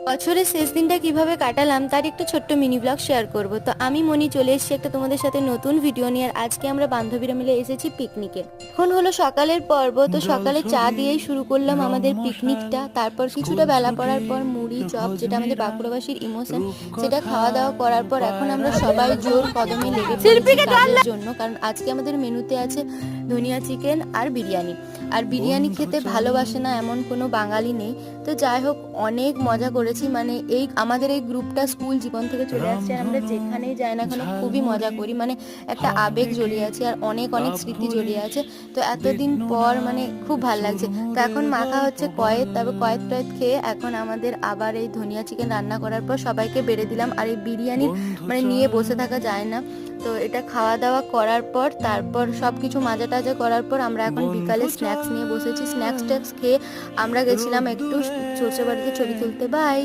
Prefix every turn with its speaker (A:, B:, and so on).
A: বছরের শেষ দিনটা কিভাবে কাটালাম তার একটু ছোট্ট মিনি ব্লগ শেয়ার করব। তো আমি মনি চলে এসেছি একটা তোমাদের সাথে নতুন ভিডিও নিয়ে। আর আজকে আমরা বান্ধবীরা মিলে এসেছি পিকনিকে। এখন হলো সকালের পর্ব, তো সকালে চা দিয়েই শুরু করলাম আমাদের পিকনিকটা। তারপর কিছুটা বেলা পড়ার পর মুড়ি চপ, যেটা আমাদের বাঁকুড়াবাসীর ইমোশন, সেটা খাওয়া দাওয়া করার পর এখন আমরা সবাই জোর কদমে লেগে পড়েছি কাজের জন্য। কারণ আজকে আমাদের মেনুতে আছে ধনিয়া চিকেন আর বিরিয়ানি। আর বিরিয়ানি খেতে ভালোবাসে না এমন কোনো বাঙালি নেই। তো যাই হোক, অনেক মজা করেছি। মানে আমাদের এই গ্রুপটা স্কুল জীবন থেকে চলে আসছে, আর আমরা যেখানেই যাই না কেন খুবই মজা করি। মানে একটা আবেগ জড়িয়ে আছে আর অনেক অনেক স্মৃতি জড়িয়ে আছে। তো এতদিন পর মানে খুব ভালো লাগছে। তো এখন মাখা হচ্ছে কয়েদ, তারপর কয়েদ টয়েদ খেয়ে এখন আমাদের আবার এই ধনিয়া চিকেন রান্না করার পর সবাইকে বেড়ে দিলাম। আর এই বিরিয়ানি মানে নিয়ে বসে থাকা যায় না। তো এটা খাওয়া দাওয়া করার পর তারপর সব কিছু মাজা টাজা করার পর আমরা এখন বিকালে স্ন্যাক্স নিয়ে বসেছি। স্ন্যাক্স ট্যাক্স খেয়ে আমরা গেছিলাম একটু সর্ষে বাড়িতে ছবি তুলতে। বাই।